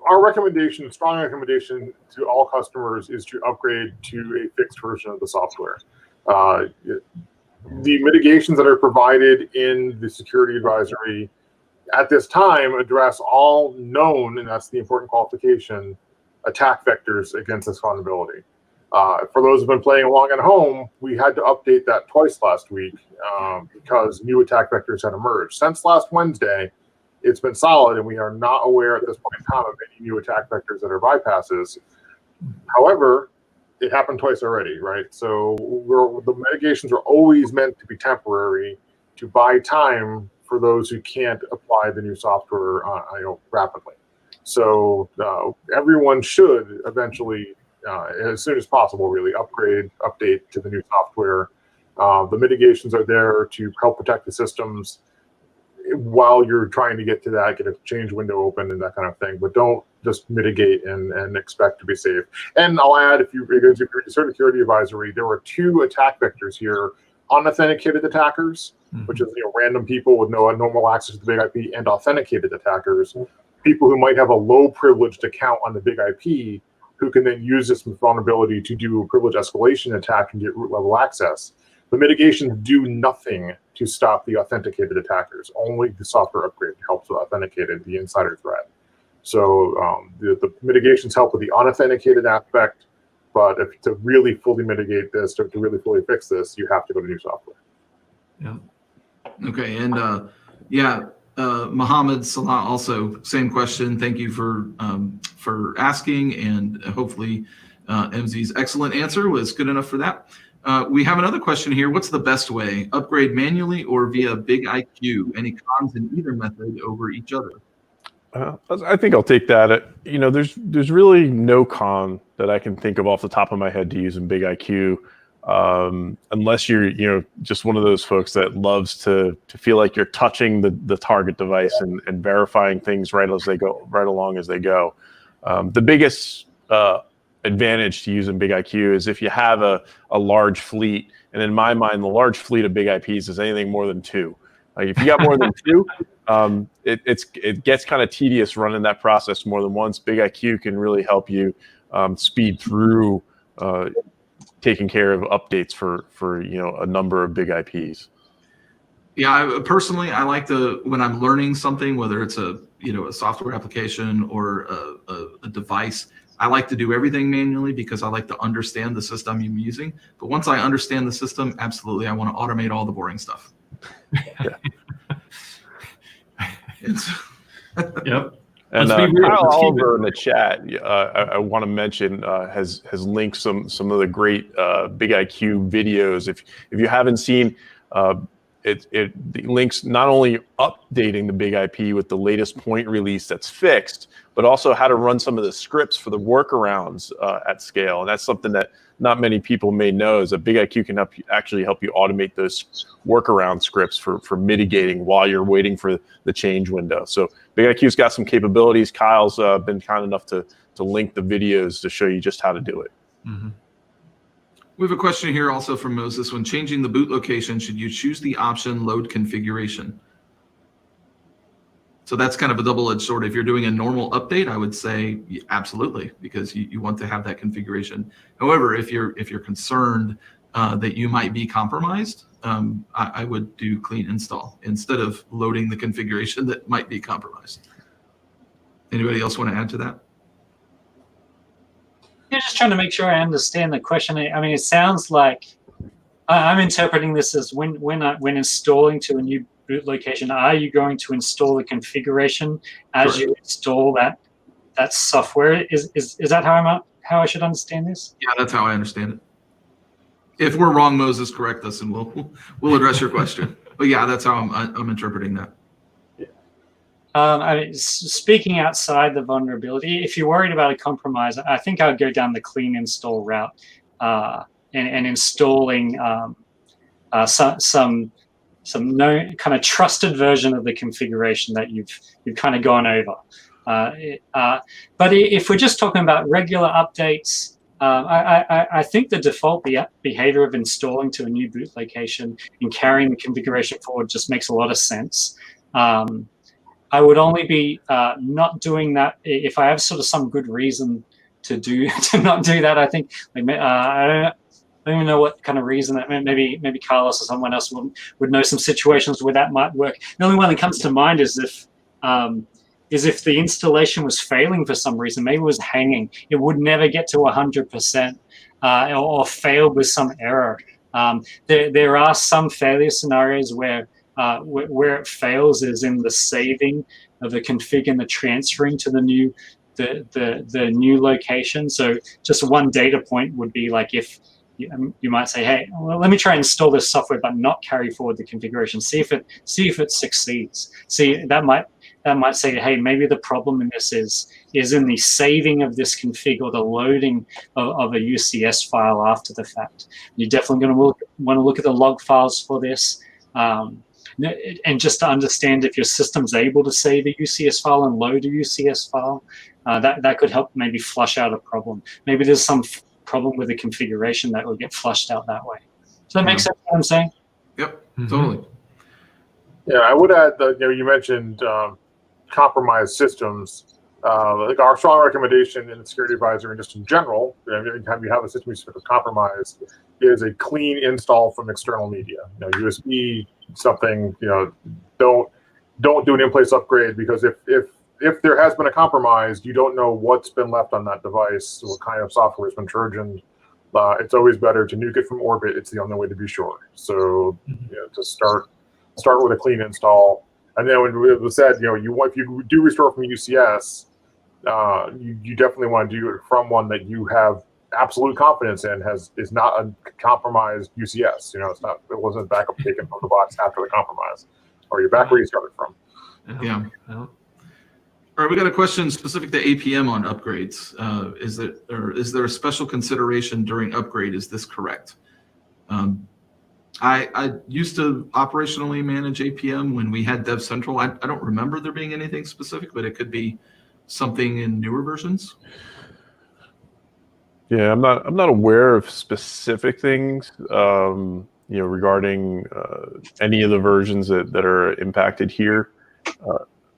recommendation, strong recommendation to all customers, is to upgrade to a fixed version of the software. The mitigations that are provided in the security advisory at this time address all known, and that's the important qualification, attack vectors against this vulnerability. For those who've been playing along at home, we had to update that twice last week because new attack vectors had emerged. Since last Wednesday, it's been solid, and we are not aware at this point in time of any new attack vectors that are bypasses. However, it happened twice already, right? So the mitigations are always meant to be temporary, to buy time for those who can't apply the new software, rapidly. So everyone should eventually, as soon as possible, really update to the new software. The mitigations are there to help protect the systems while you're trying to get to that, get a change window open and that kind of thing. But don't just mitigate and expect to be safe. And I'll add, if you read the security advisory, there were 2 attack vectors here: unauthenticated attackers, which is random people with no normal access to the big IP, and authenticated attackers, people who might have a low privileged account on the big IP, who can then use this vulnerability to do a privilege escalation attack and get root level access. The mitigations do nothing to stop the authenticated attackers. Only the software upgrade helps with authenticated, the insider threat. So the mitigations help with the unauthenticated aspect, but to really fully mitigate this, to really fully fix this, you have to go to new software. Yeah. Okay, and Mohammed Salah also, same question. Thank you for asking, and hopefully MZ's excellent answer was good enough for that. We have another question here. What's the best way? Upgrade manually or via Big IQ? Any cons in either method over each other? I think I'll take that. There's really no con that I can think of off the top of my head to using Big IQ, unless you're just one of those folks that loves to feel like you're touching the target device and verifying things right along as they go. The biggest advantage to using Big IQ is if you have a large fleet, and in my mind, the large fleet of Big IPs is anything more than 2. If you got more than 2, it gets kind of tedious running that process more than once. Big IQ can really help you speed through taking care of updates for a number of big IPs. Yeah, personally, I like when I'm learning something, whether it's a software application or a device, I like to do everything manually because I like to understand the system I'm using. But once I understand the system, absolutely, I want to automate all the boring stuff. Yeah. Yep. And Kyle Oliver in the chat, I want to mention, has linked some of the great Big IQ videos. If you haven't seen, it links not only updating the Big IP with the latest point release that's fixed, but also how to run some of the scripts for the workarounds at scale. And that's something that not many people may know, is that Big IQ can actually help you automate those workaround scripts for mitigating while you're waiting for the change window. So Big IQ's got some capabilities. Kyle's been kind enough to link the videos to show you just how to do it. Mm-hmm. We have a question here also from Moses. When changing the boot location, should you choose the option load configuration? So that's kind of a double-edged sword. If you're doing a normal update, I would say absolutely, because you want to have that configuration. However, if you're concerned that you might be compromised, I would do clean install instead of loading the configuration that might be compromised. Anybody else want to add to that? Yeah, just trying to make sure I understand the question. I mean, it sounds like I'm interpreting this as when installing to a new boot location, are you going to install the configuration as Correct. you install that software? Is that how I should understand this? Yeah, that's how I understand it. If we're wrong, Moses, correct us, and we'll address your question. But yeah, that's how I'm interpreting that. I mean, speaking outside the vulnerability, if you're worried about a compromise, I think I'd go down the clean install route and installing some known kind of trusted version of the configuration that you've kind of gone over. But if we're just talking about regular updates, I think the default behavior of installing to a new boot location and carrying the configuration forward just makes a lot of sense. I would only be not doing that if I have sort of some good reason to not do that. I think I don't even know what kind of reason that maybe Carlos or someone else would know some situations where that might work. The only one that comes to mind is if the installation was failing for some reason, maybe it was hanging, it would never get to 100% or failed with some error. There are some failure scenarios where it fails is in the saving the config and the transferring to the new location. So just one data point would be like if you might say, hey, well, let me try and install this software but not carry forward the configuration. See if it succeeds. See, that might say, hey, maybe the problem in this is in the saving of this config or the loading of a UCS file after the fact. You're definitely going to want to look at the log files for this. And just to understand if your system's able to save a UCS file and load a UCS file, that could help maybe flush out a problem. Maybe there's some problem with the configuration that will get flushed out that way. Does that make sense what I'm saying? Yep, totally. Yeah, I would add that you mentioned compromised systems. Like our strong recommendation in the security advisory and just in general, have you have a system that's compromised, is a clean install from external media. USB something. Don't do an in-place upgrade, because if there has been a compromise, you don't know what's been left on that device, what kind of software has been trojaned. It's always better to nuke it from orbit. It's the only way to be sure. So to start with a clean install, and then when it was said, if you do restore from UCS, you definitely want to do it from one that you have absolute confidence in is not a compromised UCS. It wasn't backup taken from the box after the compromise, or you're back where you started from. Yeah. All right, we got a question specific to APM on upgrades. Is there a special consideration during upgrade? Is this correct? I used to operationally manage APM when we had DevCentral. I don't remember there being anything specific, but it could be something in newer versions. Yeah, I'm not aware of specific things, regarding any of the versions that are impacted here.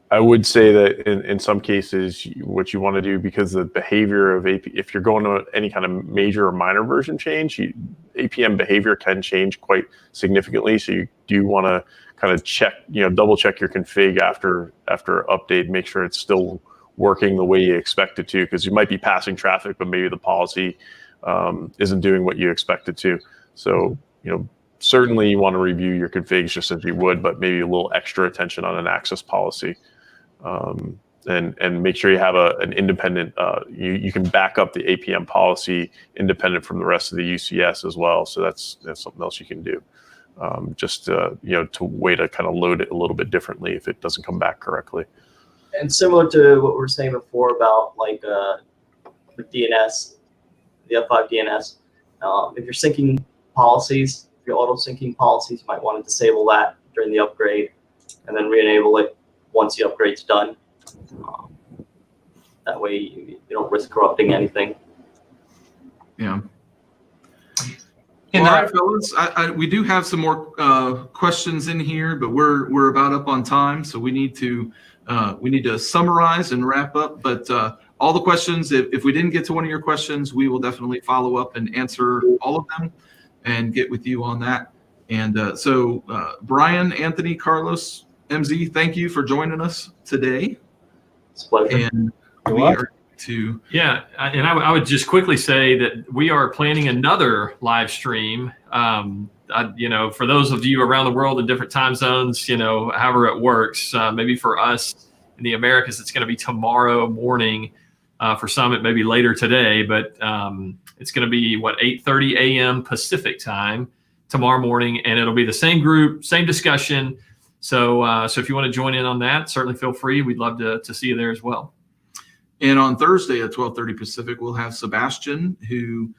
I would say that in some cases, what you want to do, because the behavior of AP, if you're going to any kind of major or minor version change, APM behavior can change quite significantly. So you do want to kind of check, double check your config after update, make sure it's still working the way you expect it to, because you might be passing traffic, but maybe the policy isn't doing what you expect it to. So, certainly you want to review your configs just as you would, but maybe a little extra attention on an access policy. And make sure you have an independent, you can back up the APM policy independent from the rest of the UCS as well. So that's something else you can do. To way to kind of load it a little bit differently if it doesn't come back correctly. And similar to what we were saying before about with DNS, the F5 DNS, if you're syncing policies, if you're auto syncing policies, you might want to disable that during the upgrade and then re-enable it once the upgrade's done. That way you don't risk corrupting anything. Yeah. All right, fellas. We do have some more questions in here, but we're about up on time, so we need to summarize and wrap up. But all the questions, if we didn't get to one of your questions, we will definitely follow up and answer all of them and get with you on that. And so Brian, Anthony, Carlos, MZ, thank you for joining us today. It's a pleasure. And we are to I would just quickly say that we are planning another live stream. For those of you around the world in different time zones, however it works, maybe for us in the Americas, it's going to be tomorrow morning. For some, it may be later today, but it's going to be 8:30 a.m. Pacific time tomorrow morning, and it'll be the same group, same discussion. So if you want to join in on that, certainly feel free. We'd love to see you there as well. And on Thursday at 12:30 Pacific, we'll have Sebastian, who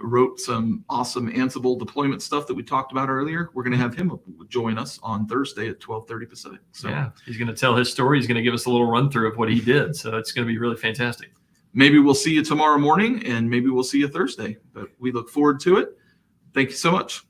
wrote some awesome Ansible deployment stuff that we talked about earlier. We're going to have him join us on Thursday at 12:30 Pacific. So yeah, he's going to tell his story. He's going to give us a little run through of what he did. So it's going to be really fantastic. Maybe we'll see you tomorrow morning, and maybe we'll see you Thursday. But we look forward to it. Thank you so much.